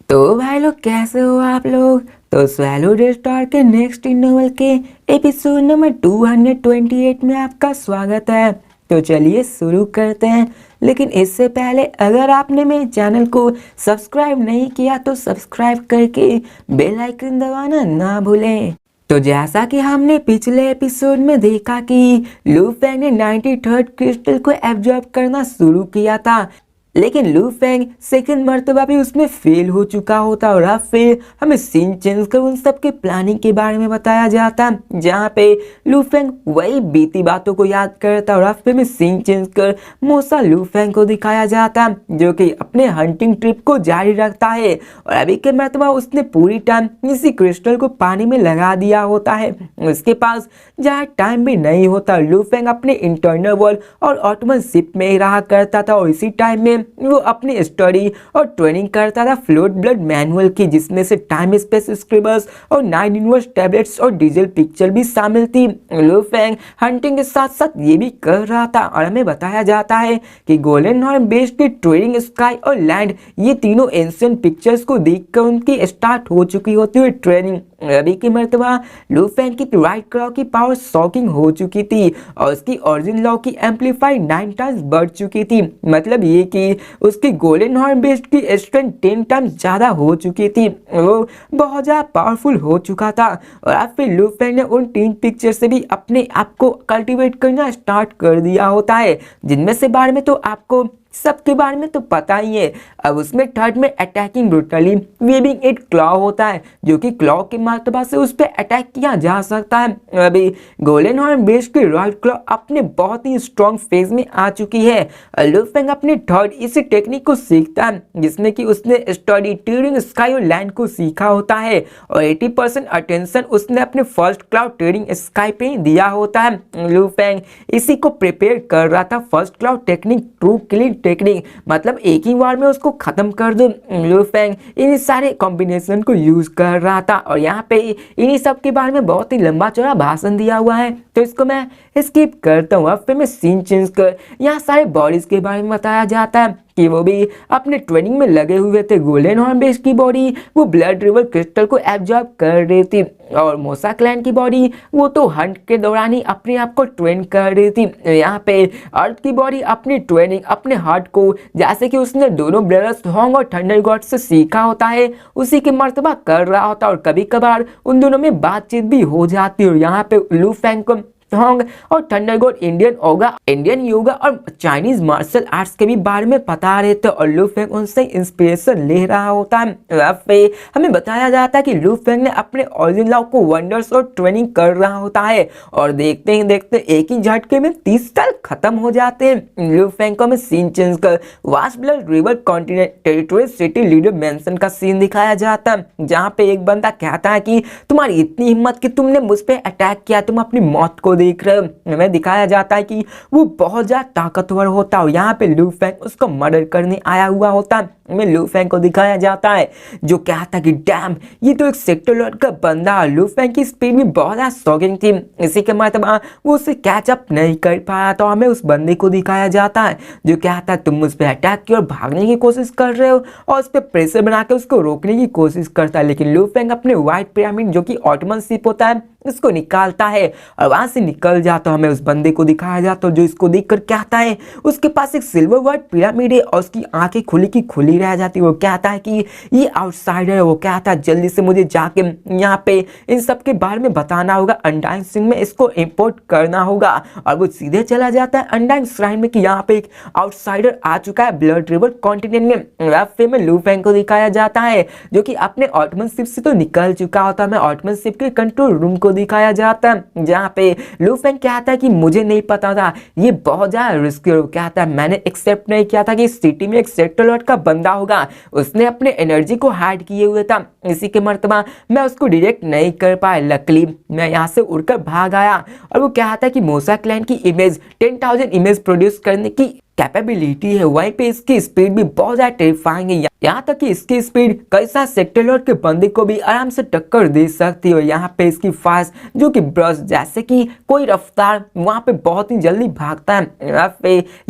तो भाई लोग कैसे हो आप लोग। तो स्वैलो डे स्टार के नेक्स्ट नॉवल के एपिसोड नंबर 228 में आपका स्वागत है। तो चलिए शुरू करते हैं, लेकिन इससे पहले अगर आपने मेरे चैनल को सब्सक्राइब नहीं किया तो सब्सक्राइब करके बेल आइकन दबाना ना भूलें। तो जैसा कि हमने पिछले एपिसोड में देखा कि लू फेंग ने 93rd क्रिस्टल को एब्जॉर्ब करना शुरू किया था, लेकिन लू फेंग सेकंड मर्तबा भी उसमें फेल हो चुका होता और अब फिर हमें सीन चेंज कर उन सब के प्लानिंग के बारे में बताया जाता, जहाँ पे लू फेंग वही बीती बातों को याद करता और अब फिर में सीन चेंज कर मोसा लू फेंग को दिखाया जाता जो कि अपने हंटिंग ट्रिप को जारी रखता है। और अभी के मर्तबा उसने पूरी टाइम इसी क्रिस्टल को पानी में लगा दिया होता है। उसके पास जहाँ टाइम भी नहीं होता, लू फेंग अपने इंटरनल वर्ल्ड और ऑटोमन शिप में ही रहा करता था और इसी टाइम में वो अपनी स्टडी और ट्रेनिंग करता था फ्लूइड ब्लड मैनुअल की, जिसमें से टाइम स्पेस स्क्रिबल्स और 9 यूनिवर्स टैबलेट्स और डीजल पिक्चर भी शामिल थी। लू फेंग हंटिंग के साथ साथ ये भी कर रहा था और हमें बताया जाता है कि गोल्डन हॉर्न बेस्ड की ट्रेडिंग स्काई और लैंड, ये तीनों एंशिएंट पिक्चर्स को देखकर उनकी स्टार्ट हो चुकी होती है ट्रेनिंग। अभी की मर्तबा लू फेंग की राइट क्लॉ की पावर शॉकिंग हो चुकी थी और उसकी ओरिजिन लॉ की एम्पलीफाई 9 टाइम्स बढ़ चुकी थी। मतलब ये कि उसकी गोल्डन हॉर्न बेस्ड की स्ट्रेंथ 10 टाइम्स ज्यादा हो चुकी थी, वो बहुत ज्यादा पावरफुल हो चुका था। और अब फिर लू फेंग ने उन 3 पिक्चर से भी अपने आप को कल्टीवेट करना स्टार्ट कर दिया होता है, जिनमें से बारे में तो आपको सबके बारे में तो पता ही है। अब उसमें थर्ड में attacking brutally weaving it claw होता है, जो कि क्लॉ के मर्तबा से उस पर अटैक किया जा सकता है। अभी गोल्डन हॉर्न बेस्ड की राइट क्लॉ अपने बहुत ही स्ट्रॉन्ग फेज में आ चुकी है। लू फेंग अपने थर्ड इसी टेक्निक को सीखता है, जिसमें कि उसने स्टडी ट्रेडिंग स्काई और लैंड को सीखा होता है और 80% अटेंशन उसने अपने फर्स्ट क्लाउड ट्रेडिंग स्काई पे ही दिया होता है। लू फेंग इसी को प्रिपेयर कर रहा था first cloud technique true clean technique, मतलब एक ही बार में उसको खत्म कर दो। लू फेंग इन सारे कॉम्बिनेशन को यूज कर रहा था और यहाँ पे इन्हीं सब के बारे में बहुत ही लंबा चौड़ा भाषण दिया हुआ है, तो इसको मैं स्किप करता हूँ। अब फिर मैं सीन चेंज कर यहाँ सारे बॉडीज के बारे में बताया जाता है कि वो भी अपने ट्रेनिंग में लगे हुए थे। गोल्डन हॉर्न बेस की बॉडी वो ब्लड रिवर क्रिस्टल को एब्जॉर्ब कर रही थी और मोसा क्लैन की बॉडी वो तो हंट के दौरान ही अपने आप को ट्रेन कर रही थी। यहाँ पे अर्थ की बॉडी अपनी ट्रेनिंग अपने हार्ट को, जैसे कि उसने दोनों ब्रदर्स होंग और थंडर गॉड से सीखा होता है, उसी के मर्तबा कर रहा होता और कभी कभार उन दोनों में बातचीत भी हो जाती है। और यहाँ पे लू फेंग को होंग और थंडर गॉड इंडियन योगा और चाइनीज मार्शल आर्ट्स के भी बारे में बता रहे थे और लू फेंग उनसे इंस्पिरेशन ले रहा होता है। हमें बताया जाता है कि लू फेंग ने अपने ओरिजिन लॉ को वंडर्स और ट्रेनिंग कर रहा होता है और देखते ही देखते एक ही झटके में 30 साल खत्म हो जाते हैं। लू फेंग को हमें सीन चेंज कर vast blood river continent territory city leader mention का सीन दिखाया जाता है, जहाँ पे एक बंदा कहता है कि तुम्हारी इतनी हिम्मत कि तुमने मुझ पे अटैक किया, तुम अपनी मौत को देख रहे हो। हमें दिखाया जाता है कि वो बहुत ज्यादा ताकतवर होता है और यहाँ पे लू फेंग उसको मर्डर करने आया हुआ होता है। में लू फेंग को दिखाया जाता है जो कहता है कि डैम ये तो एक सेक्टर लॉर्ड का बंदा है। लू फेंग की स्पीड भी बहुत ज्यादा शॉकिंग थी, इसी के मतलब वो उसे कैच अप नहीं कर पाया, तो हमें उस बंदे को दिखाया जाता है जो कहता है तुम मुझ पर अटैक की और भागने की कोशिश कर रहे हो और उस पर प्रेशर बना के उसको रोकने की कोशिश करता है। लेकिन लू फेंग अपने व्हाइट पिरामिड जो कि ऑटोमन शिप होता है इसको निकालता है और वहां से निकल जाता। हमें उस बंदे को दिखाया जाता है जो इसको देखकर कहता है उसके पास एक सिल्वर व्हाइट पिरामिड है और उसकी आंखें खुली की खुली रह जाती है। वो कहता है कि ये आउटसाइडर है, वो कहता है जल्दी से मुझे जाके यहाँ पे इन सब के बारे में बताना होगा, अनडाइन सिंह में इसको इंपोर्ट करना होगा। और वो सीधे चला जाता है अनडाइन श्राइन में कि यहाँ पे एक आउटसाइडर आ चुका है ब्लड रिवर कॉन्टिनेंट में। फिर में लू फेंग को दिखाया जाता है जो कि अपने ऑटोमन शिप से तो निकल चुका होता है। ऑटोमन शिप के कंट्रोल रूम को दिखाया जाता है, जहाँ पे लू फेंग कहता है कि मुझे नहीं पता था, ये बहुत ज्यादा रिस्की है। कहता है मैंने एक्सेप्ट नहीं किया था कि इस सिटी में एक सेक्टर लॉर्ड का बंदा होगा, उसने अपने एनर्जी को हाइड किए हुए था, इसी के मर्तबा मैं उसको डिटेक्ट नहीं कर पाया। लकली मैं यहाँ से उड़कर भाग आया। और वो कहता है कि मोसा क्लैन की इमेज 10,000 इमेज प्रोड्यूस करने की कैपेबिलिटी है वहीं पे इसकी स्पीड भी बहुत ज्यादा टेरिफाइंग है। यहाँ तक कि इसकी स्पीड कई सारे सेक्टर लॉर्ड के बंदे को भी आराम से टक्कर दे सकती है। यहाँ पे इसकी फास्ट जो कि ब्रश जैसे कि कोई रफ्तार वहाँ पे बहुत ही जल्दी भागता है।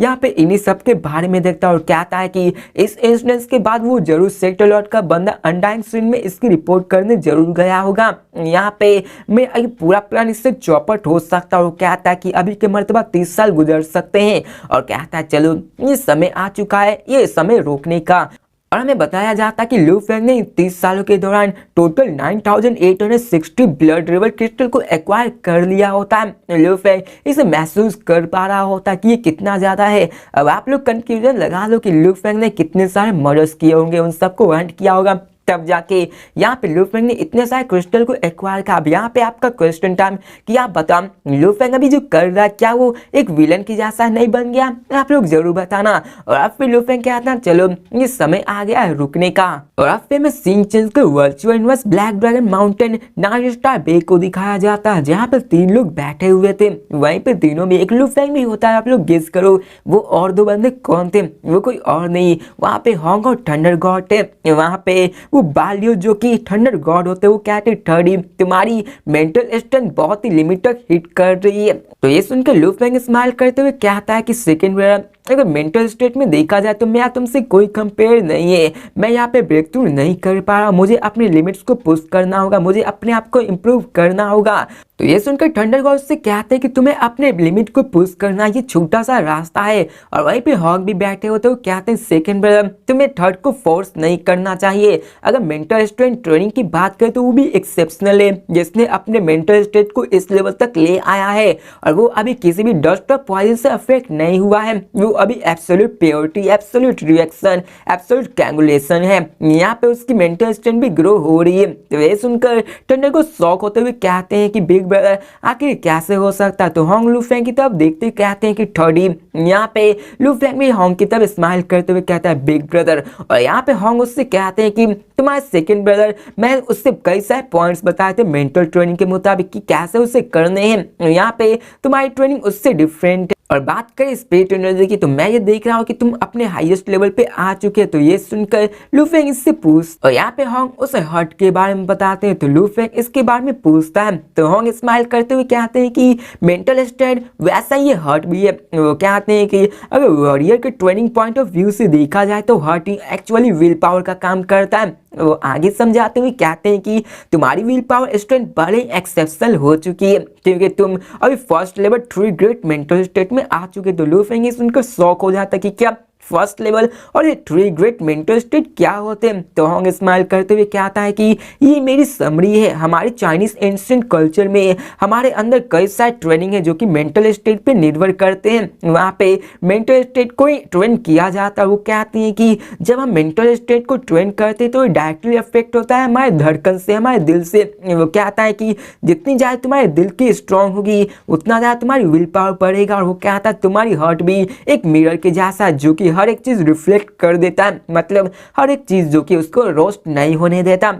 यहाँ पे इन्हीं सब के बारे में देखता है और कहता है कि इस इंसिडेंस के बाद वो जरूर सेक्टर लॉर्ड का बंदा अनडाइंग सीन में इसकी रिपोर्ट करने जरूर गया होगा। यहाँ पे मैं पूरा प्लान इससे चौपट हो सकता है और कहता है कि अभी के मर्तबा 30 साल गुजर सकते हैं और कहता है चलो ये समय आ चुका है, ये समय रोकने का। और हमें बताया जाता है कि लू फेंग ने 30 सालों के दौरान टोटल 9860 ब्लड रिवर क्रिस्टल को एक्वायर कर लिया होता है। लू फेंग इसे महसूस कर पा रहा होता है कि ये कितना ज्यादा है। अब आप लोग कंफ्यूजन लगा लो कि लू फेंग ने कितने सारे मर्डर्स किए होंगे, उन सबको हंट किया होगा, तब जाके यहाँ पे लू फेंग ने इतने सारे क्रिस्टल को एक्वायर किया। अब यहाँ पे आपका क्वेश्चन टाइम कि आप बताओ लू फेंग अभी जो कर रहा है क्या वो एक विलन की जैसा नहीं बन गया? आप लोग जरूर बताना। और अब फिर लू फेंग कहता है चलो ये समय आ गया है रुकने का। और अब फिर में सीन चेंज कर virtual universe black dragon mountain night star bay को दिखाया जाता है जहाँ पे 3 लोग बैठे हुए थे। वहीं पे तीनों में एक लू फेंग भी होता है। आप लोग गेस करो वो और 2 बंदे कौन थे? वो कोई और नहीं, वहाँ पे हॉन्ग और थंडर गॉड थे। वहाँ पे वो बालियो जो कि थंडर गॉड होते वो कहते थर्डी तुम्हारी मेंटल स्ट्रेंथ बहुत ही लिमिट तक हिट कर रही है। तो ये सुनकर लू फेंग स्माइल करते हुए कहता है कि सेकंड अगर मेंटल स्टेट में देखा जाए तो मैं तुमसे कोई कंपेयर नहीं है। मैं यहाँ पे ब्रेक थ्रू नहीं कर पा रहा, मुझे अपने लिमिट्स को पुश करना होगा, मुझे अपने आप को इम्प्रूव करना होगा। तो ये सुनकर थंडर गॉड से कहते हैं कि तुम्हें अपने लिमिट को पुश करना ये छोटा सा रास्ता है। और वहीं पे हॉग भी बैठे होते वो कहते हैं सेकंड ब्रदर तुम्हें थर्ड को फोर्स नहीं करना चाहिए। अगर मेंटल स्ट्रेंथ ट्रेनिंग की बात करें तो वो भी एक्सेप्शनल है जिसने अपने मेंटल स्टेट को इस लेवल तक ले आया है और वो अभी किसी भी डस्ट और पॉइजन से अफेक्ट नहीं हुआ है। वो अभी absolute purity, absolute reaction, absolute coagulation है। यहाँ पे उसकी मेंटल स्ट्रेंथ भी ग्रो हो रही है। तो ये सुनकर थंडर को शॉक होते हुए कहते हैं कि बिग ब्रदर आखिर कैसे हो सकता है? तो हॉन्ग लू फेंग की तरफ देखते कहते हैं कि थर्डी। यहाँ पे लू फेंग भी हॉन्ग की तरफ स्माइल करते हुए कहता है बिग ब्रदर। और यहाँ पे हॉन्ग उससे कहते हैं कि तुम्हारे सेकंड ब्रदर मैं उससे कई सारे पॉइंट्स बताए थे मेंटल ट्रेनिंग के मुताबिक कि कैसे उसे करने हैं। यहाँ पे तुम्हारी ट्रेनिंग उससे डिफरेंट है। और बात करें स्पिरिट एनर्जी की तो मैं ये देख रहा हूँ कि तुम अपने हाईएस्ट लेवल पे आ चुके हैं। तो ये सुनकर लू फेंग इससे पूछ और यहाँ पे हॉन्ग उसे हर्ट के बारे में बताते हैं। तो लू फेंग इसके बारे में पूछता है तो हॉन्ग स्माइल करते हुए कहते हैं कि मेंटल स्टेट वैसा ही हर्ट भी है। वो कहते हैं कि अगर वॉरियर के ट्रेनिंग पॉइंट ऑफ व्यू से देखा जाए तो हर्ट एक्चुअली विल पावर का काम करता है। वो आगे समझाते हुए कहते हैं कि तुम्हारी विल पावर स्ट्रेंथ बड़े एक्सेप्शनल हो चुकी है क्योंकि तुम अभी first level 3 great mental state में आ चुके। तो लू फेंग सुनकर शॉक हो जाता कि क्या फर्स्ट लेवल और ये 3 ग्रेट मेंटल स्टेट क्या होते हैं? तो हॉन्ग स्माइल करते हुए कहता है कि ये मेरी समरी है। हमारे चाइनीज एंशिएंट कल्चर में हमारे अंदर कई सारे ट्रेनिंग है जो कि मेंटल स्टेट पे निर्भर करते हैं। वहाँ पे मेंटल स्टेट को ट्रेन किया जाता है। वो कहते हैं कि जब हम मेंटल स्टेट को ट्रेन करते हैं तो डायरेक्टली अफेक्ट होता है हमारे धड़कन से, हमारे दिल से। वो कहता है कि जितनी ज़्यादा तुम्हारे दिल की स्ट्रांग होगी उतना ज़्यादा तुम्हारी विल पावर बढ़ेगा। और वो कहता है तुम्हारी हार्ट भी एक मिरर के जैसा जो कि हर एक चीज रिफ्लेक्ट कर देता है, मतलब हर एक चीज जो कि उसको रोस्ट नहीं होने देता।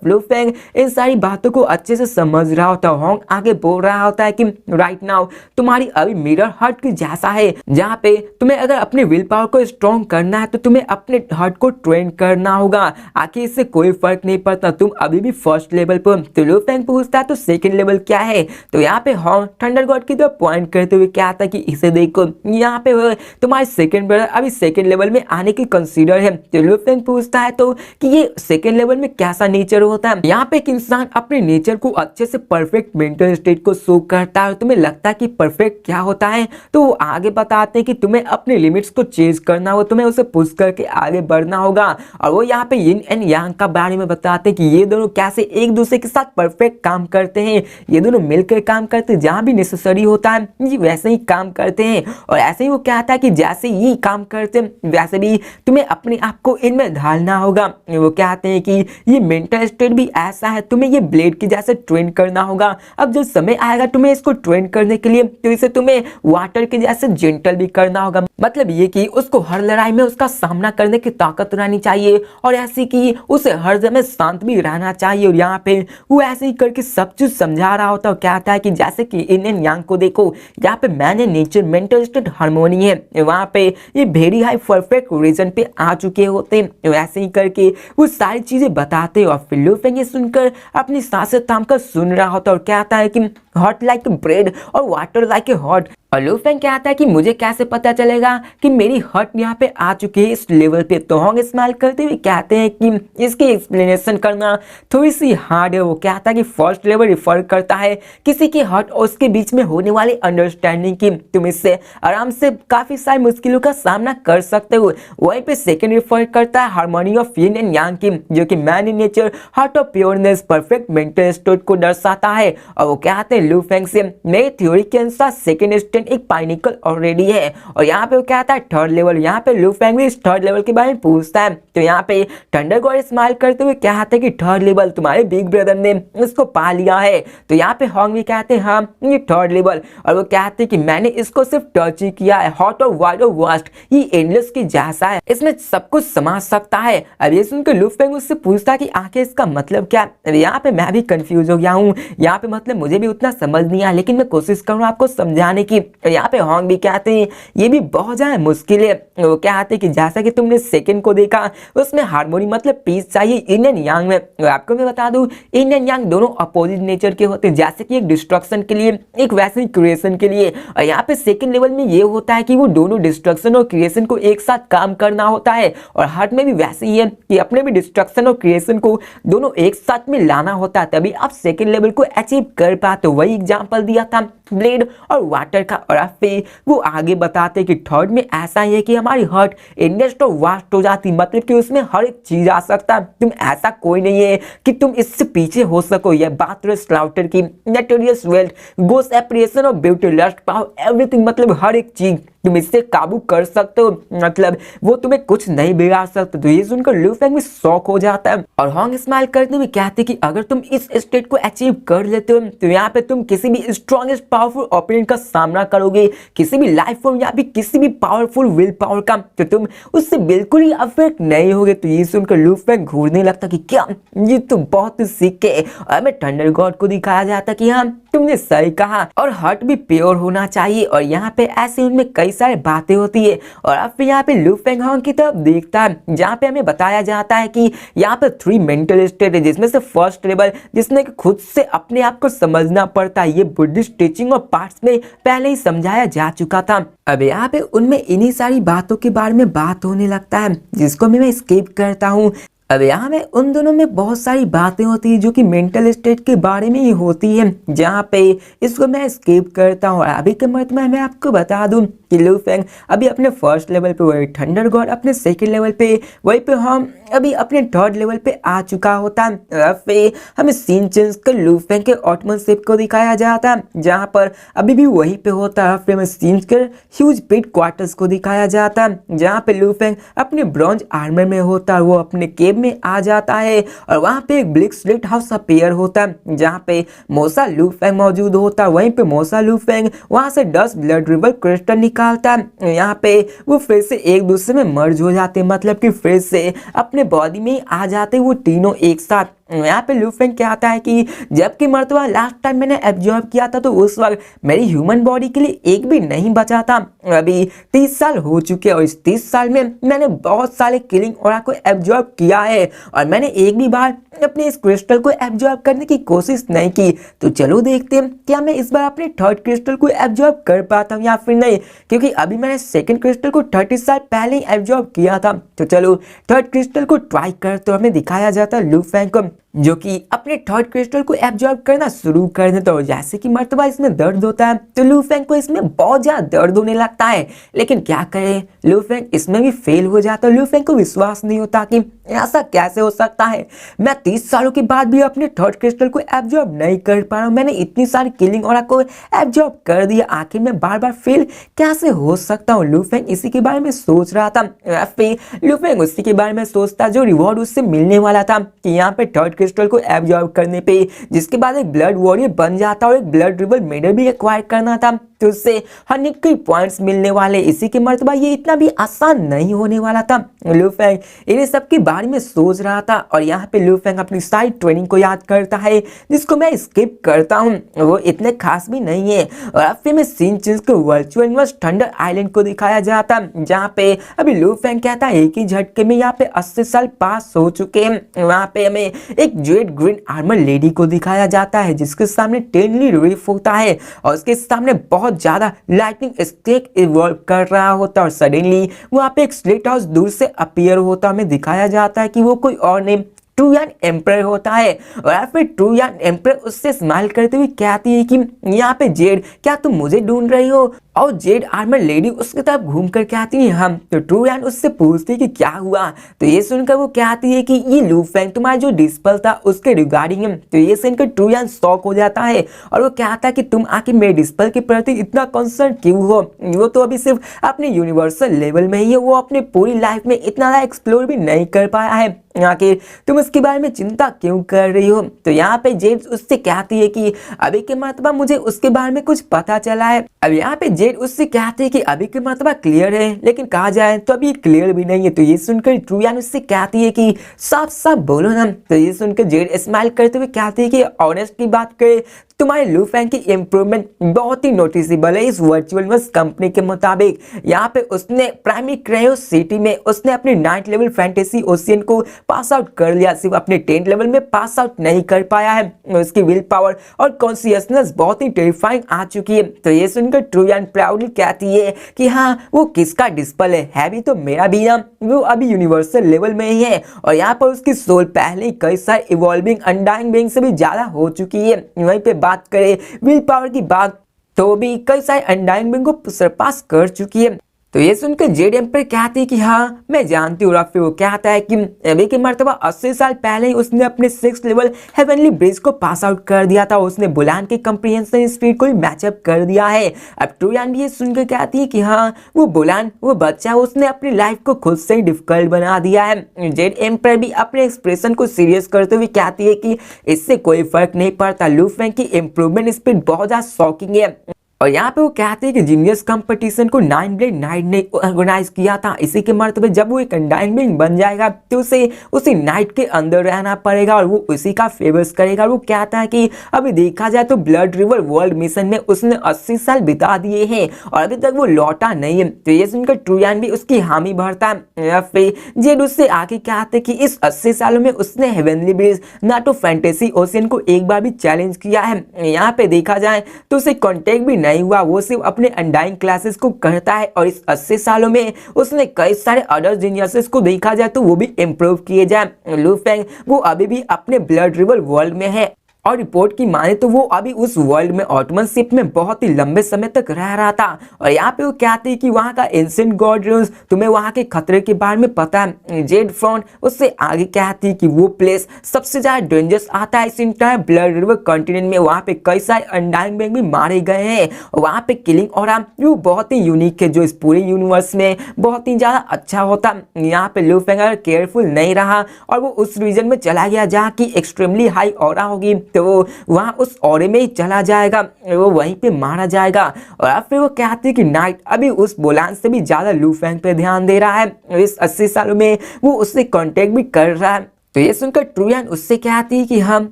लू फेंग इन सारी बातों को अच्छे से समझ रहा होता है। हॉन्ग आगे बोल रहा होता है कि राइट नाउ तुम्हारी अभी मिरर हार्ट की जैसा है जहाँ पे तुम्हें अगर अपने विल पावर को स्ट्रॉन्ग करना है तो तुम्हें अपने हार्ट को ट्रेन करना होगा। आखिर इससे कोई फर्क नहीं पड़ता, तुम अभी भी फर्स्ट लेवल पर। तो लू फेंग पूछता है तो सेकंड लेवल क्या है? तो यहाँ पे हॉन्ग थंडर गॉड की तरफ पॉइंट करते हुए क्या था कि इसे देखो यहाँ पे तुम्हारे सेकंड ब्रदर अभी सेकंड लेवल में आने की कंसीडर है। तो लू फेंग पूछता है तो कि ये सेकंड लेवल में कैसा नेचर होता है? यहाँ पे एक इंसान अपने नेचर को अच्छे से परफेक्ट मेंटल स्टेट को शो करता है। तुम्हें लगता है कि परफेक्ट क्या होता है? तो वो आगे बताते हैं कि तुम्हें अपने लिमिट्स को चेंज करना हो, तुम्हें उसे पुश करके आगे बढ़ना होगा। और वो यहाँ पे यिन एंड यांग का बारे में बताते हैं कि ये दोनों कैसे एक दूसरे के साथ परफेक्ट काम करते हैं। ये दोनों मिलकर काम करते हैं, जहाँ भी नेसेसरी होता है ये वैसे ही काम करते हैं। और ऐसे ही वो कहता है कि जैसे ये काम कर करते हैं वैसे भी तुम्हें अपने आप को इनमें ढालना होगा। वो कहते हैं कि ये मेंटल स्टेट भी ऐसा है, तुम्हें ये ब्लेड की जैसे ट्रेन करना होगा। अब जब समय आएगा तुम्हें इसको ट्रेन करने के लिए तो इसे तुम्हें वाटर के जैसे जेंटल भी करना होगा। मतलब ये कि उसको हर लड़ाई में उसका सामना करने की ताकत रहनी चाहिए और ऐसी कि उसे हर समय शांत भी रहना चाहिए। और यहाँ पे वो ऐसे ही करके सब चीज समझा रहा होता है। कहता है कि जैसे कि इन यांग को देखो, यहाँ पे मैंने नेचर मेंटल स्टेट हार्मोनी है, वहाँ पे ये वेरी हाई परफेक्ट रीजन पे आ चुके होते हैं। वैसे ही करके वो सारी चीजें बताते और फिर लू फेंग ये सुनकर अपनी सांसें थाम कर सुन रहा होता और कहता है कि हॉट लाइक ब्रेड और वाटर लाइक ए हॉट। और लू फेंग कहता है कि मुझे कैसे पता चलेगा कि मेरी हट यहाँ पे आ चुकी है इस लेवल पे। तो होंग स्माइल करते हुए कहते हैं कि इसकी एक्सप्लेनेशन करना थोड़ी सी हार्ड है। वो कहता है कि फर्स्ट लेवल रिफर करता है किसी की हट और उसके बीच में होने वाली अंडरस्टैंडिंग की, तुम इससे आराम से काफी सारी मुश्किलों का सामना कर सकते हो। वहीं पे सेकेंड रिफर करता है harmony of yin and yang की, जो कि man in nature heart of pureness perfect mental state को दर्शाता है। और वो कहते हैं लू फेंग से मेरी थ्योरी के अनुसार सेकेंड स्टेट एक पाइनिकल ऑलरेडी है। और यहाँ पे वो कहता है थर्ड लेवल। यहाँ पे लू फेंग भी इस थर्ड लेवल के बारे में पूछता है। तो यहाँ पे थंडर गॉड स्माइल करते हुए कहते हैं कि थर्ड लेवल तुम्हारे बिग ब्रदर ने इसको पा लिया है। तो यहाँ पे होंग भी कहते हैं हाँ ये थर्ड लेवल। और वो कहते हैं कि मैंने इसको सिर्फ टच ही किया है, हॉट और वाइड और वास्ट ये एंडलेस की जैसा है, इसमें सब कुछ समा सकता है। अब ये सुनकर लू फेंग उससे पूछता है कि आखिर इसका मतलब क्या। यहाँ पे मैं भी कंफ्यूज हो गया हूँ, यहाँ पे मतलब मुझे भी उतना समझ नहीं आया, लेकिन मैं कोशिश करूँ आपको समझाने की। यहाँ पे होंग भी कहते हैं ये भी बहुत ज्यादा मुश्किल है। वो कहते हैं कि जैसा कि तुमने सेकंड को देखा उसमें हार्मोनी मतलब पीस चाहिए इन एंड यांग में। आपको मैं बता दूं इन एंड यांग दोनों अपोजिट नेचर के होते हैं, जैसे कि एक डिस्ट्रक्शन के लिए एक वैसे ही क्रिएशन के लिए। और यहाँ पे सेकंड लेवल में ये होता है कि वो दोनों डिस्ट्रक्शन और क्रिएशन को एक साथ काम करना होता है। और हार्ट में भी वैसे ही है कि अपने भी डिस्ट्रक्शन और क्रिएशन को दोनों एक साथ में लाना होता है, तभी आप सेकंड लेवल को अचीव कर पाते हो। वही एग्जाम्पल दिया था ब्लेड और वाटर का। और फिर वो आगे बताते कि थर्ड में ऐसा ही है कि हमारी हर्ट इंडस्ट और वास्ट हो जाती, मतलब कि उसमें हर एक चीज आ सकता है। तुम ऐसा कोई नहीं है कि तुम इससे पीछे हो सको। यह बात स्लाउटर की नोटोरियस वेल्थ गोस एप्रिसिएशन और ब्यूटी लस्ट पावर एवरीथिंग, मतलब हर एक चीज तुम इससे काबू कर सकते हो, मतलब वो तुम्हें कुछ नहीं बिगाड़ सकते। तो ये सुनकर लू फेंग भी शॉक हो जाता है। और होंग स्माइल करते हुए कहते कि अगर तुम इस स्टेट को अचीव कर लेते हो तो यहाँ पे तुम किसी भी स्ट्रॉन्गेस्ट पावरफुल ओपोनेंट का सामना करोगे, किसी भी लाइफ फॉर्म या फिर किसी भी पावरफुल विल पावर का, तो तुम उससे बिल्कुल ही अफेक्ट नहीं होगे। तो ये सुनकर लू फेंग घूरने लगता कि क्या ये तो बहुत सीख है। और हमें थंडर गॉड को दिखाया जाता कि हाँ तुमने सही कहा और हार्ट भी प्योर होना चाहिए। और यहाँ पे ऐसे उनमें कई सारी बातें होती है। और अब फिर यहाँ पे लू फेंग होंग की तरफ देखता है, जहाँ पे हमें बताया जाता है कि यहाँ पे 3 मेंटल स्टेट है, जिसमें से फर्स्ट लेवल जिसने खुद से अपने आप को समझना पड़ता है, ये बुद्धिस्ट टीचिंग और पार्ट्स में पहले ही समझाया जा चुका था। अब यहाँ पे उनमें इन्हीं सारी बातों के बारे में बात होने लगता है, जिसको मैं स्किप करता हूँ। अब यहाँ में उन दोनों में बहुत सारी बातें होती है जो कि मेंटल स्टेट के बारे में ही होती है, जहाँ पे इसको मैं स्किप करता हूँ। और अभी के मत में मैं आपको बता दूं कि लू फेंग अभी अपने फर्स्ट लेवल पे, वही थंडर गॉड अपने सेकंड लेवल पे, वही पे हम अभी अपने थर्ड लेवल पे आ चुका होता है। फिर हमें सीन चेंज कर लू फेंग के ऑटमन शिप को दिखाया जाता है, जहाँ पर अभी भी वही पे होता है। फिर हमें सीन कर ह्यूज पिट क्वार्टर्स को दिखाया जाता है, जहाँ पे लू फेंग अपने ब्रॉन्ज आर्मर में होता है, वो अपने केव में आ जाता है। और वहाँ पे एक ब्लिक्स लाइट हाउस अपीयर होता है, जहाँ पे मोसा लू फेंग मौजूद होता है। वहीं पे मोसा लू फेंग वहाँ से 10 ब्लड रिवर क्रिस्टल निकालता है। यहाँ पे वो फिर से एक दूसरे में मर्ज हो जाते हैं, मतलब कि फिर से अपने बॉडी में आ जाते वो तीनों एक साथ। यहाँ पे लू फेंग कहता है कि जबकि मर्तबा लास्ट टाइम मैंने एब्जॉर्ब किया था तो उस वक्त मेरी ह्यूमन बॉडी के लिए एक भी नहीं बचा था। अभी 30 साल हो चुके हैं और इस 30 साल में मैंने बहुत सारे किलिंग ऑरा को एब्जॉर्ब किया है और मैंने एक भी बार अपने इस क्रिस्टल को एब्जॉर्ब करने की कोशिश नहीं की। तो चलो देखते हैं क्या मैं इस बार अपने थर्ड क्रिस्टल को एब्जॉर्ब कर पाता हूँ या फिर नहीं, क्योंकि अभी मैंने सेकंड क्रिस्टल को 30 साल पहले ही एब्जॉर्ब किया था। तो चलो थर्ड क्रिस्टल को ट्राई करते, तो हमें दिखाया जाता है लू फेंग को। जो कि अपने थर्ड क्रिस्टल को एब्जॉर्ब करना शुरू कर देता है। और जैसे कि मर्तबा इसमें दर्द होता है तो लू फेंग को इसमें बहुत ज्यादा दर्द होने लगता है, लेकिन क्या करे, लू फेंग इसमें भी फेल हो जाता है। लू फेंग को विश्वास नहीं होता कि ऐसा कैसे हो सकता है, मैं 30 सालों के बाद भी अपने थर्ड क्रिस्टल को एब्जॉर्ब नहीं कर पा रहा हूँ, मैंने इतनी सारी किलिंग ऑरा को एब्जॉर्ब कर दिया, आखिर में बार बार फेल कैसे हो सकता हूँ। लू फेंग इसी के बारे में सोच रहा था। फिर लू फेंग उसी के बारे में सोचता जो रिवॉर्ड उससे मिलने वाला था कि यहाँ पे थर्ड क्रिस्टल को एब्जॉर्ब करने पे, जिसके बाद एक ब्लड वॉरियर बन जाता और एक ब्लड रिबल मेडल भी एक्वायर करना था, तो उससे 100 के पॉइंट्स मिलने वाले। इसी के मर्तबा ये इतना भी आसान नहीं होने वाला था। लू फेंग इन्हें सबके बारे में सोच रहा था और यहाँ पे लू फेंग अपनी साइड ट्रेनिंग को याद करता है, जिसको मैं स्किप करता हूँ, वो इतने खास भी नहीं है। और अब फिर में सीन चेंज को वर्चुअल यूनिवर्स थंडर आइलैंड को दिखाया जाता, जहाँ पे अभी लू फेंग कहता है एक ही झटके में यहाँ पे 80 साल पास हो चुके हैं। वहाँ पे हमें एक जेड ग्रीन आर्मर लेडी को दिखाया जाता है, जिसके सामने टेनली रिफ होता है और उसके सामने बहुत ज्यादा लाइटनिंग स्टेक इवॉल्व कर रहा होता है। और सडनली वहां पे एक स्लेट हाउस दूर से अपीयर होता हमें दिखाया जाता है कि वो कोई और नहीं ट्रूयान एम्पर होता है। और फिर ट्रूयान एम्पर उससे स्माइल करते हुए कहती है कि यहाँ पे जेड, क्या तुम मुझे ढूंढ रही हो? और जेड आर्मर लेडी उसकी तरफ घूम कर कहती है हम। तो ट्रूयान उससे पूछती है कि क्या हुआ, तो ये सुनकर वो कहती है कि ये लू फेंग तुम्हारा जो डिस्पल था उसके रिगार्डिंग है। तो ये सुनकर ट्रूयान शॉक हो जाता है और वो कहता है कि तुम आखिर मेरे डिस्पल के प्रति इतना कंसर्न क्यों हो, वो तो अभी सिर्फ अपने यूनिवर्सल लेवल में ही है, वो अपने पूरी लाइफ में इतना एक्सप्लोर भी नहीं कर पाया है, आखिर तुम इसके बारे में चिंता क्यों कर रही हो? तो यहाँ पे जेड उससे कहती है कि अभी के मर्तबा मुझे उसके बारे में कुछ पता चला है। अब यहाँ पे जेड उससे कहती है कि अभी के मर्तबा क्लियर है, लेकिन कहा जाए तो अभी क्लियर भी नहीं है। तो ये सुनकर ट्रूयान उससे कहती है कि साफ साफ बोलो ना। तो ये सुनकर जेड स्माइल करते हुए कहती है कि ऑनेस्ट की बात करे तुम्हारे लू फेंग की इम्प्रूवमेंट बहुत ही नोटिसेबल है। इस वर्चुअल यूनिवर्स कंपनी के मुताबिक यहाँ पे उसने प्राइमरी क्रायो सिटी में उसने अपने 9th लेवल फैंटेसी ओशियन को पास आउट कर लिया, सिर्फ अपने 10th लेवल में पास आउट नहीं कर पाया है। उसकी विल पावर और कॉन्शियसनेस बहुत ही टेरिफाइंग आ चुकी है। तो ये सुनकर ट्रूयान प्राउडली कहती है कि हाँ वो किसका डिस्पल है भी तो मेरा भी ना, वो अभी यूनिवर्सल लेवल में ही है और यहाँ पर उसकी सोल पहले ही कई सारे इवॉल्विंग अनडाइंग बीइंग से भी ज्यादा हो चुकी है। वहीं पे बात करें विल पावर की बात तो भी कई सारे अनडाइंग बीइंग को सरपास कर चुकी है। तो ये सुनकर जेड एम्पर कहती है कि हाँ मैं जानती हूँ। फिर वो कहता है कि अभी की मर्तबा 80 साल पहले ही उसने अपने 6th लेवल हेवनली ब्रिज को पास आउट कर दिया था, उसने बुलान के कंप्रीहेंशन स्पीड को भी मैचअप कर दिया है। अब ट्रूयान भी ये सुनकर कहती है कि हाँ वो बुलान वो बच्चा उसने अपनी लाइफ को खुद से ही डिफिकल्ट बना दिया है। जेड एम्पर भी अपने एक्सप्रेशन को सीरियस करते हुए कहती है कि इससे कोई फर्क नहीं पड़ता, लू फेंग की इम्प्रूवमेंट स्पीड बहुत ज्यादा शॉकिंग है। और यहाँ पे वो कहते हैं कि जीनियस कंपटीशन को 9 ब्लेड नाइट ने ऑर्गेनाइज किया था, इसी के मर्तबे जब वो एक अनडाइंग बीइंग बन जाएगा तो उसे उसी नाइट के अंदर रहना पड़ेगा और वो उसी का फेवर्स करेगा। और वो कहता है कि अभी देखा जाए तो ब्लड रिवर वर्ल्ड मिशन में उसने 80 साल बिता दिए हैं और अभी तक वो लौटा नहीं है। तो ये सुनकर ट्रूयान भी उसकी हामी भरता है। फिर जेड उससे आगे कहते कि इस 80 सालों में उसने हेवनली ब्रिज ना तो फैंटेसी ओशियन को एक बार भी चैलेंज किया है, यहाँ पे देखा जाए तो उसे कॉन्टेक्ट भी नहीं हुआ, वो सिर्फ अपने अनडाइंग क्लासेस को करता है। और इस 80 सालों में उसने कई सारे अदर जीनियसेस को देखा जाए तो वो भी इम्प्रूव किए जाए। लू फेंग वो अभी भी अपने ब्लड रिवर वर्ल्ड में है और रिपोर्ट की माने तो वो अभी उस वर्ल्ड में ऑटोमन शिप में बहुत ही लंबे समय तक रह रहा था। और यहाँ पे वो कहते हैं कि वहाँ का एंशिएंट गॉड रून्स तुम्हें वहाँ के खतरे के बारे में पता है। जेड फ्रॉन्ट उससे आगे कहती है कि वो प्लेस सबसे ज्यादा डेंजरस आता है इस इंटायर ब्लड रिवर कॉन्टिनेंट में, वहाँ पे कई सारे अनडाइंग बीइंग भी मारे गए हैं और वहाँ पे किलिंग ऑरा वो बहुत ही यूनिक है जो इस पूरे यूनिवर्स में बहुत ही ज्यादा अच्छा होता। यहाँ पे लू फेंग अगर केयरफुल नहीं रहा और वो उस रीजन में चला गया जहाँ की एक्सट्रीमली हाई ऑरा होगी तो वो वहां उस औरे में ही चला जाएगा, वो वहीं पे मारा जाएगा। और फिर वो कहते हैं कि नाइट अभी उस बोलान से भी ज्यादा लू फेंग पे ध्यान दे रहा है, इस 80 सालों में वो उससे कांटेक्ट भी कर रहा है। तो ये सुनकर ट्रूयान उससे कहती है कि हम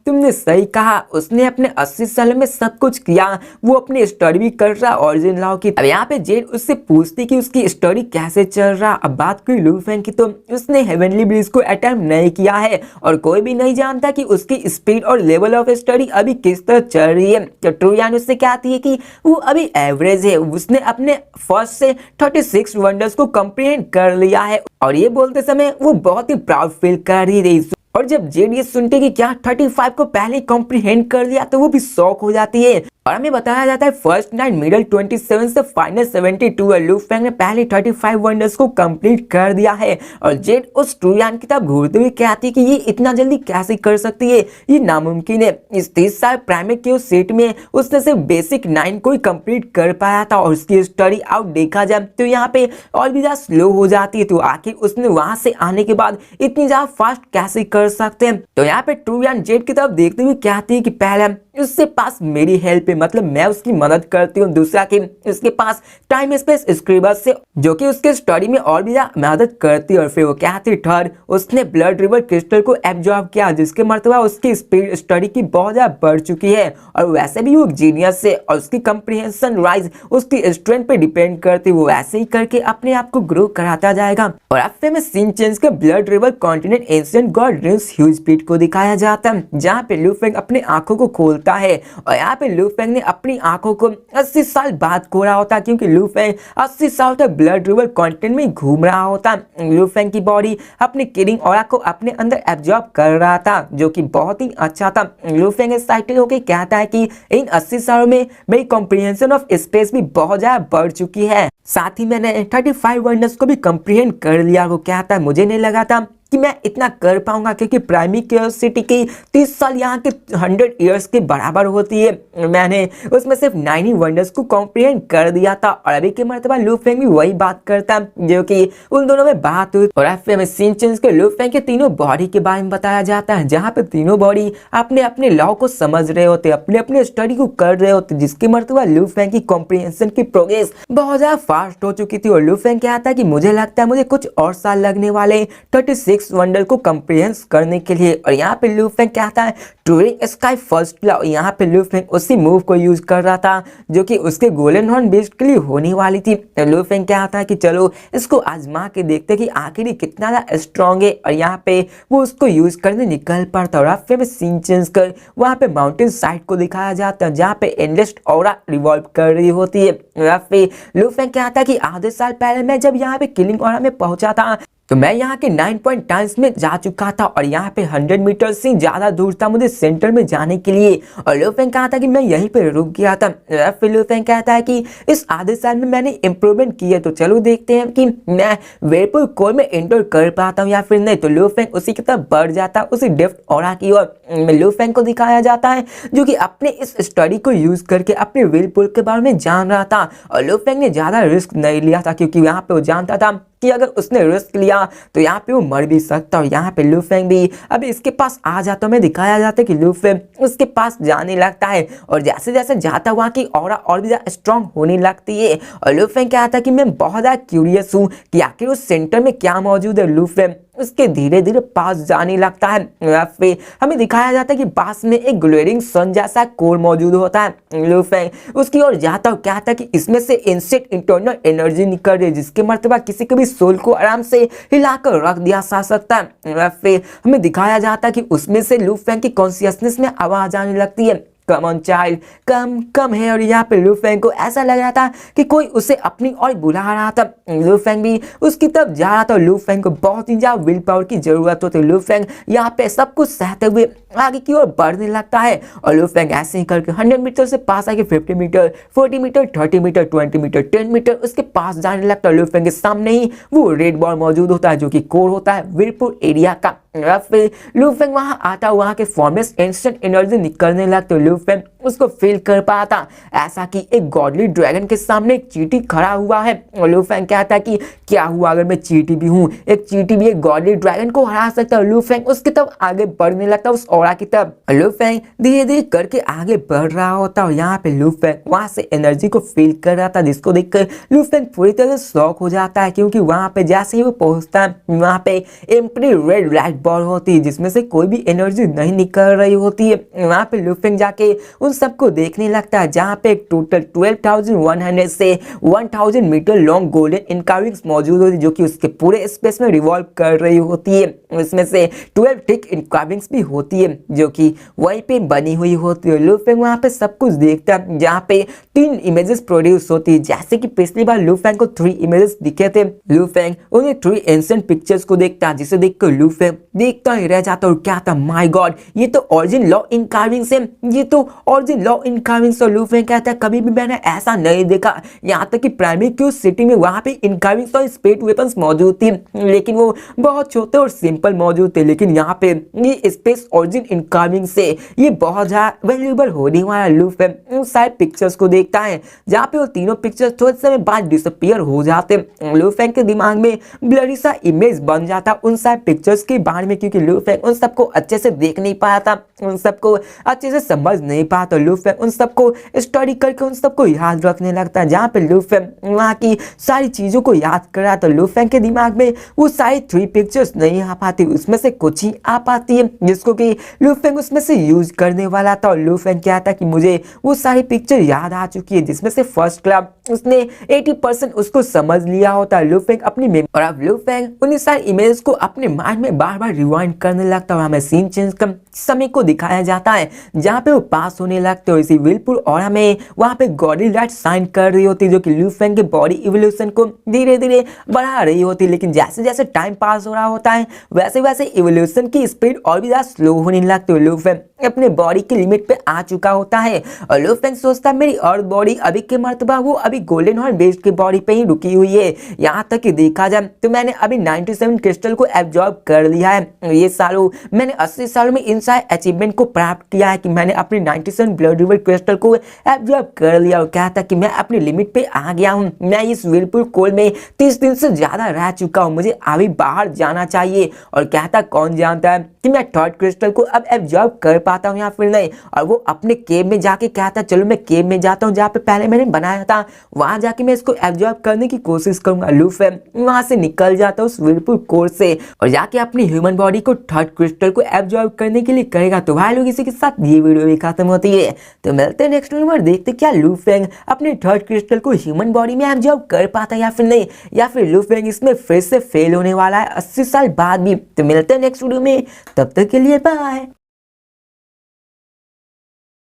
तुमने सही कहा, उसने अपने 80 सालों में सब कुछ किया, वो अपनी स्टडी भी कर रहा ओरिजिन लॉ की। अब यहाँ पे जेड उससे पूछती कि उसकी स्टडी कैसे चल रहा। अब बात करी लू फेंग की तो उसने हेवनली ब्रिज को अटेम्प्ट नहीं किया है और कोई भी नहीं जानता कि उसकी स्पीड और लेवल ऑफ स्टडी अभी किस तरह चल रही है। तो ट्रूयान उससे कहती है कि वो अभी एवरेज है, उसने अपने फर्स्ट से 36 वंडर्स को कंप्रीहेंड कर लिया है। और ये बोलते समय वो बहुत ही प्राउड फील कर रही थी। और जब जेड ये सुनते कि क्या 35 को पहले कॉम्प्रिहेंड कर लिया तो वो भी शॉक हो जाती है। और हमें बताया जाता है फर्स्ट नाइट मिडल 27 से फाइनल 72 है। लू फेंग ने पहले 35 वंडर्स को कंप्लीट कर दिया है और जेड उस ट्रूयान की तरफ घूरते हुए कहती है कि ये इतना जल्दी कैसे कर सकती है, ये नामुमकिन है। इस 30 साल प्राइमेट के उस सेट में उसने सिर्फ बेसिक 9 को ही कंप्लीट कर पाया था और उसकी स्टडी आउट देखा जाए तो यहाँ पे और भी ज्यादा स्लो हो जाती है। तो आखिर उसने वहां से आने के बाद इतनी ज्यादा फास्ट कैसे कर सकते हैं। तो यहाँ पे ट्रूयान जेड की तरफ देखते हुए कहती है कि पहले उसके पास मेरी हेल्प है, मतलब मैं उसकी मदद करती हूँ। दूसरा कि उसके पास टाइम स्पेस स्क्रीबर्स से जो कि उसके स्टडी में और भी ज्यादा मदद करती है। और फिर वो कहती थर्ड उसने ब्लड रिवर क्रिस्टल को एब्जॉर्ब किया जिसके मर्तबा उसकी स्पीड स्टडी की बहुत ज्यादा बढ़ चुकी है और वैसे भी वो जीनियस है और उसकी कंप्रिहेंशन राइज उसकी स्ट्रेंथ पे डिपेंड करती है। वो ऐसे ही करके अपने आप को ग्रो कराता जाएगा। और अब फिर में सीन चेंज के blood river continent ancient God dreams huge speed को दिखाया जाता है जहाँ पे लू फेंग अपने आंखों को खोलता है और यहाँ पे लू फेंग ने अपनी आंखों को 80 साल बाद खोला होता क्योंकि लू फेंग 80 साल तक ब्लड रिवर कॉन्टिनेंट में घूम रहा होता। लू फेंग की बॉडी अपने किलिंग ऑरा को अपने अंदर एब्जॉर्ब कर रहा था जो कि बहुत ही अच्छा था। लू फेंग एक्साइटेड होकर कहता है कि इन 80 सालों में मेरी कॉम्प्रिहेंशन ऑफ स्पेस भी बहुत ज्यादा बढ़ चुकी है, साथ ही मैंने 35 वंडर्स को भी कॉम्प्रिहेंड कर लिया। वो कहता है मुझे नहीं लगा था कि मैं इतना कर पाऊंगा क्योंकि प्राइमरी क्यूरियोसिटी की 30 साल यहाँ के 100 इयर्स के बराबर होती है। मैंने उसमें सिर्फ 90 वंडर्स को कॉम्प्रिहेंड कर दिया था। और अभी के मर्तबा लू फेंग भी वही बात करता जो कि उन दोनों में बात हुई। और फिर हमें सीन चेंज के लू फेंग के तीनों बॉडी के बारे में बताया जाता है जहाँ पे तीनों बॉडी अपने अपने लॉ को समझ रहे होते, अपने अपने स्टडी को कर रहे होते, जिसके मर्तबा लू फेंग की कॉम्प्रिहेंशन की प्रोग्रेस बहुत ज्यादा फास्ट हो चुकी थी। और लू फेंग कहता है कि मुझे लगता है मुझे कुछ और साल लगने वाले 36 वंडर को कंप्रिहेंस करने के लिए। और यहाँ पे लू फेंग कहता है टूरिंग स्काई फर्स्ट लॉ। यहाँ पे लू फेंग उसी मूव को यूज कर रहा था जो कि उसके गोल्डन हॉर्न बीस्ट के लिए होने वाली थी। लू फेंग कहता है कि चलो इसको आजमा के देखते कि आखिर कितना ज्यादा स्ट्रॉन्ग है। और यहाँ पे वो उसको यूज करने निकल पड़ता। और फिर सीन चेंज कर वहाँ पे माउंटेन साइड को दिखाया जाता है जहाँ पे एंडलेस ऑरा रिवॉल्व कर रही होती है। या फिर लू फेंग कहता है कि आधे साल पहले मैं जब यहाँ पे किलिंग ऑरा में पहुंचा था तो मैं यहाँ के 9 पॉइंट टाइम्स में जा चुका था और यहाँ पे 100 मीटर से ज्यादा दूर था मुझे सेंटर में जाने के लिए। और लू फेंग कहा था कि मैं यहीं पे रुक गया था। फिर लू फेंग कहता है कि इस आधे साल में मैंने इम्प्रूवमेंट की है तो चलो देखते हैं कि मैं व्हिर्लपूल कोर में एंटर कर पाता हूँ या फिर नहीं। तो लू फेंग उसी की तरफ बढ़ जाता है उसी डेप्थ ऑरा की ओर। लू फेंग को दिखाया जाता है जो कि अपने इस स्टडी को यूज करके अपने व्हिर्लपूल के बारे में जान रहा था। और लू फेंग ने ज्यादा रिस्क नहीं लिया था क्योंकि यहाँ पे वो जानता था कि अगर उसने रिस्क लिया तो यहाँ पे वो मर भी सकता। और यहाँ पे लू फेंग भी अभी इसके पास आ जाता हमें दिखाया जाता है कि लू फेंग उसके पास जाने लगता है और जैसे जैसे जाता वहाँ की ऑरा और भी ज्यादा स्ट्रॉन्ग होने लगती है। और लू फेंग कहता है कि मैं बहुत ज्यादा क्यूरियस हूँ कि आखिर उस सेंटर में क्या मौजूद है। लू फेंग उसके धीरे धीरे पास जाने लगता है। फिर हमें दिखाया जाता है कि पास में एक ग्लोइंग सन जैसा कोर मौजूद होता है। लू फेंग उसकी ओर जाता और कहता है कि इसमें से इंस्टेंट इंटरनल एनर्जी निकल रही है जिसके मर्तबा किसी के भी सोल को आराम से हिलाकर रख दिया जा सकता है। फिर हमें दिखाया जाता है कि उसमें से लू फेंग की कॉन्शियसनेस में आवाज आने लगती है कम ऑन चाइल्ड कम कम है। और यहाँ पे लू फेंग को ऐसा लग रहा था कि कोई उसे अपनी ओर बुला रहा था। लू फेंग भी उसकी तरफ जा रहा था। लू फेंग को बहुत ही ज्यादा विल पावर की जरूरत होती है। लू फेंग यहाँ पे सब कुछ सहते हुए आगे की ओर बढ़ने लगता है। और लू फेंग ऐसे ही करके 100 मीटर से पास आके 50 metre 40 metre 30 metre 20 metre 10 metre उसके पास जाने लगता है। लू फेंग के सामने ही वो रेड बॉल मौजूद होता है जो कि कोर होता है व्हिर्लपूल एरिया का। फिर लू फेंग वहां आता वहां के फॉर्मेस इंस्टेंट एनर्जी निकलने लगते। लू फेंग उसको फील कर पाता ऐसा कि एक गॉडली ड्रैगन के सामने एक चींटी खड़ा हुआ है। और लू फेंग कहता है कि क्या हुआ अगर मैं चींटी भी हूँ, एक चींटी भी एक गॉडली ड्रैगन को हरा सकता है। लू फेंग उसकी तरफ आगे बढ़ने लगता उस ऑरा की तरफ। लू फेंग धीरे धीरे करके आगे बढ़ रहा होता और यहाँ पे लू फेंग वहां से एनर्जी को फील कर रहा था जिसको देखकर लू फेंग पूरी तरह से शॉक हो जाता है क्योंकि वहां पे जैसे ही वो पहुंचता है वहां पे एम्प्टी रेड लाइट बॉल होती है जिसमें से कोई भी एनर्जी नहीं निकल रही होती है। वहां पे लू फेंग जाके उन सबको देखने लगता है, जहाँ पे एक टोटल 12,100 से 1,000 मीटर लॉन्ग गोल्डन इनकार्विंग्स मौजूद होती है, जो कि उसके पूरे स्पेस में रिवॉल्व कर रही होती है। इसमें से 12 थिक इनकार्विंग्स भी होती है, जो कि वहीं पे बनी हुई होती है। लू फेंग वहाँ पे सब कुछ देखता है, जहाँ पे 3 इमेजेस प्रोड्यूस होती है। जैसे कि पिछली बार लू फेंग को 3 इमेजेस दिखे थे, लू फेंग उन्हें 3 एंशिएंट पिक्चर्स को देखता है, जिसे देखकर लू फेंग देखता ही रह जाता और क्या था, माय गॉड, ये तो ओरिजिन लॉ इनकार्विंग्स है, ये तो ओरिजिन लॉ इनकार्विंग्स। और लू फेंग कहता है कभी भी मैंने ऐसा नहीं देखा। यहाँ तक कि प्राइमरी क्यू सिटी में वहाँ पे इनकार्विंग्स और स्पेस वेपन्स मौजूद थी, लेकिन वो बहुत छोटे और सिंपल मौजूद थे। लेकिन यहाँ पे ये स्पेस ओरिजिन इनकार्विंग से ये बहुत ज्यादा वैल्यूएबल होने वाला। लू फेंग उन सारे पिक्चर्स को देखता है, जहाँ पे वो तीनों पिक्चर्स थोड़े समय बाद डिसअपीयर हो जाते। लू फेंग के दिमाग में ब्लरी सा इमेज बन जाता उन सारे पिक्चर्स के बारे में, क्योंकि लू फेंग उन सबको अच्छे से देख नहीं पाया था, उन सबको अच्छे से समझ नहीं पाया। तो लू फेंग उन सबको स्टडी करके उन सबको याद रखने लगता है। जहाँ पे लू फेंग वहाँ की सारी चीजों को याद कर रहा, तो लू फेंग के दिमाग में वो सारी 3 पिक्चर्स नहीं आ पाती, उसमें से कुछ ही आ पाती है, जिसको कि लू फेंग उसमें से यूज करने वाला था। और लू फेंग क्या था कि मुझे वो सारी पिक्चर याद आ चुकी है, जिसमें से फर्स्ट क्लब उसने 80% उसको समझ लिया होता है। लू फेंग अपनी और अब लू फेंग उन्हीं सारे इमेज को अपने माइंड में बार बार रिवाइंड करने लगता है। हमें सीन चेंज का समय को दिखाया जाता है, जहाँ पे वो पास होने लगते हो इसी व्हीलपुल और हमें वहाँ पे गॉडी लाइट शाइन कर रही होती है, जो कि लू फेंग के बॉडी इवोल्यूशन को धीरे धीरे बढ़ा रही होती है। लेकिन जैसे जैसे टाइम पास हो रहा होता है, वैसे वैसे इवोल्यूशन की स्पीड और भी ज्यादा स्लो होने लगती है। लू फेंग अपने बॉडी की लिमिट पे आ चुका होता है और लू फेंग सोचता है मेरी अर्थ बॉडी अभी के मर्तबा वो अभी गोल्डन हॉर्न बेस्ड की बॉडी पे ही रुकी हुई है। यहाँ तक कि देखा जाए तो मैंने अभी 97 क्रिस्टल को एब्जॉर्ब कर लिया है। ये सालों मैंने 80 सालों में इन सारे अचीवमेंट को प्राप्त किया है कि मैंने अपने 97 ब्लड रिवर क्रिस्टल को एब्जॉर्ब कर लिया और क्या था कि मैं अपनी लिमिट पे आ गया हूँ। मैं इस व्हीलपुल कोल में 30 दिन से ज्यादा रह चुका हूँ, मुझे अभी बाहर जाना चाहिए। और क्या था, कौन जानता है कि मैं थर्ड क्रिस्टल को अब एब्जॉर्ब कर पाता हूँ या फिर नहीं। और वो अपने केव में जाके क्या था, चलो मैं केव में जाता हूँ जहाँ पे पहले मैंने बनाया था, वहां जाके मैं इसको एब्जॉर्ब करने की कोशिश करूंगा। लू फेंग वहां से निकल जाता है उस व्हीलपुल कोर से और जाके अपनी ह्यूमन बॉडी को थर्ड क्रिस्टल को एब्जॉर्ब करने के लिए करेगा। तो भाई लोग इसी के साथ ये वीडियो भी खत्म होती है। तो मिलते हैं नेक्स्ट वीडियो में, देखते क्या लू फेंग अपने थर्ड क्रिस्टल को ह्यूमन बॉडी में एब्जॉर्ब कर पाता है या फिर नहीं, या फिर लू फेंग इसमें फिर से फेल होने वाला है 80 साल बाद भी। तो मिलते हैं नेक्स्ट वीडियो में, तब तक के लिए बाय।